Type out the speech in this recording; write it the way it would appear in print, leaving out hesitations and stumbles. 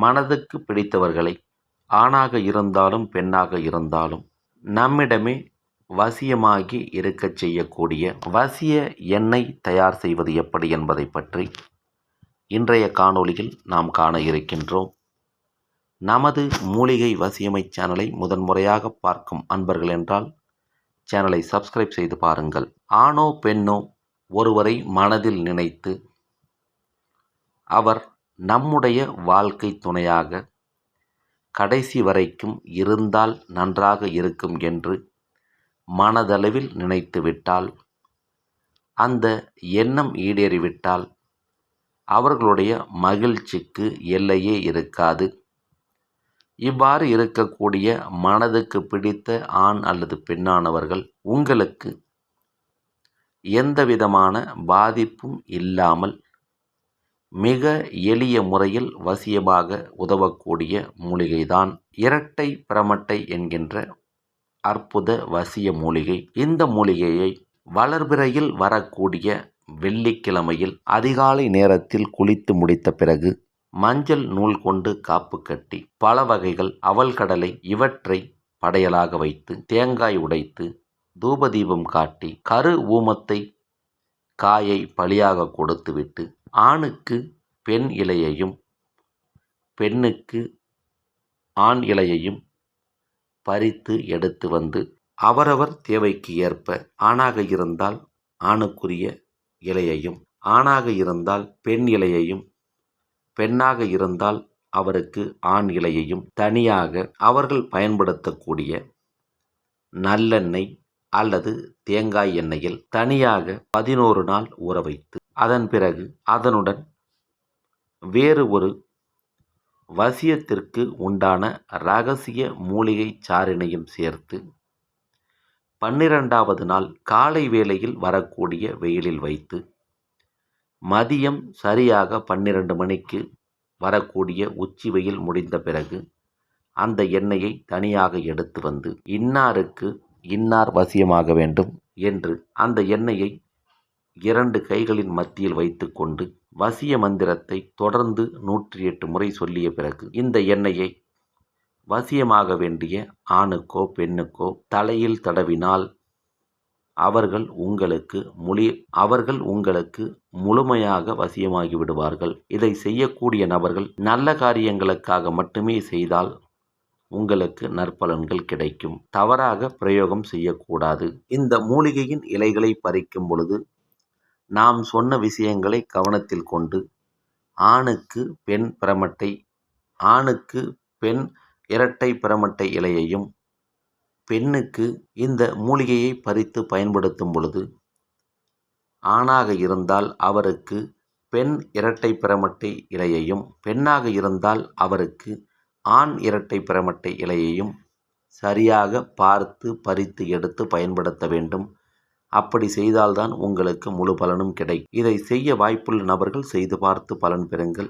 மனதுக்கு பிடித்தவர்களை ஆணாக இருந்தாலும் பெண்ணாக இருந்தாலும் நம்மிடமே வசியமாகி இருக்கச் செய்யக்கூடிய வசிய எண்ணெய் தயார் செய்வது எப்படி என்பதை பற்றி இன்றைய காணொளியில் நாம் காண இருக்கின்றோம். நமது மூலிகை வசியமை சேனலை முதன்முறையாக பார்க்கும் அன்பர்கள் என்றால் சேனலை சப்ஸ்கிரைப் செய்து பாருங்கள். ஆணோ பெண்ணோ ஒருவரை மனதில் நினைத்து அவர் நம்முடைய வாழ்க்கை துணையாக கடைசி வரைக்கும் இருந்தால் நன்றாக இருக்கும் என்று மனதளவில் நினைத்துவிட்டால், அந்த எண்ணம் ஈடேறிவிட்டால் அவர்களுடைய மகிழ்ச்சிக்கு எல்லையே இருக்காது. இவ்வாறு இருக்கக்கூடிய மனதுக்கு பிடித்த ஆண் அல்லது பெண்ணானவர்கள் உங்களுக்கு எந்தவிதமான பாதிப்பும் இல்லாமல் மிக எளிய முறையில் வசியமாக உதவக்கூடிய மூலிகைதான் இரட்டை பிரமட்டை என்கின்ற அற்புத வசிய மூலிகை. இந்த மூலிகையை வளர்பிறையில் வரக்கூடிய வெள்ளிக்கிழமையில் அதிகாலை நேரத்தில் குளித்து முடித்த பிறகு மஞ்சள் நூல் கொண்டு காப்பு கட்டி பல வகைகள் அவல்கடலை இவற்றை படையலாக வைத்து தேங்காய் உடைத்து தூபதீபம் காட்டி கரு ஊமத்தை காயை பலியாக கொடுத்துவிட்டு ஆணுக்கு பெண் இலையையும் பெண்ணுக்கு ஆண் இலையையும் பறித்து எடுத்து வந்து அவரவர் தேவைக்கு ஏற்ப ஆணாக இருந்தால் ஆணுக்குரிய இலையையும், ஆணாக இருந்தால் பெண் இலையையும், பெண்ணாக இருந்தால் அவருக்கு ஆண் இலையையும் தனியாக அவர்கள் பயன்படுத்தக்கூடிய நல்லெண்ணெய் அல்லது தேங்காய் எண்ணெயில் தனியாக 11 நாள் ஊற வைத்து அதன் பிறகு அதனுடன் வேறு ஒரு வசியத்திற்கு உண்டான இரகசிய மூலிகை சாறினையும் சேர்த்து 12வது நாள் காலை வேளையில் வரக்கூடிய வெயிலில் வைத்து மதியம் சரியாக 12 மணிக்கு வரக்கூடிய உச்சி வெயில் முடிந்த பிறகு அந்த எண்ணெயை தனியாக எடுத்து வந்து இன்னாருக்கு இன்னார் வசியமாக வேண்டும் என்று அந்த எண்ணெயை 2 கைகளின் மத்தியில் வைத்து கொண்டு வசிய மந்திரத்தை தொடர்ந்து 108 முறை சொல்லிய பிறகு இந்த எண்ணெயை வசியமாக வேண்டிய ஆணுக்கோ பெண்ணுக்கோ தலையில் தடவினால் அவர்கள் உங்களுக்கு முழுமையாக வசியமாகி விடுவார்கள். இதை செய்யக்கூடிய நபர்கள் நல்ல காரியங்களுக்காக மட்டுமே செய்தால் உங்களுக்கு நற்பலன்கள் கிடைக்கும். தவறாக பிரயோகம் செய்யக்கூடாது. இந்த மூலிகையின் இலைகளை பறிக்கும் பொழுது நாம் சொன்ன விஷயங்களை கவனத்தில் கொண்டு ஆணுக்கு பெண் பிரமட்டை, ஆணுக்கு பெண் இரட்டை பிரமட்டை இலையையும், பெண்ணுக்கு இந்த மூலிகையை பறித்து பயன்படுத்தும் பொழுது ஆணாக இருந்தால் அவருக்கு பெண் இரட்டை பிரமட்டை இலையையும், பெண்ணாக இருந்தால் அவருக்கு ஆண் இரட்டை பிரமட்டை இலையையும் சரியாக பார்த்து பறித்து எடுத்து பயன்படுத்த வேண்டும். அப்படி செய்தால்தான் உங்களுக்கு முழு பலனும் கிடைக்கும். இதை செய்ய வாய்ப்புள்ள நபர்கள் செய்து பார்த்து பலன் பெறுங்கள்.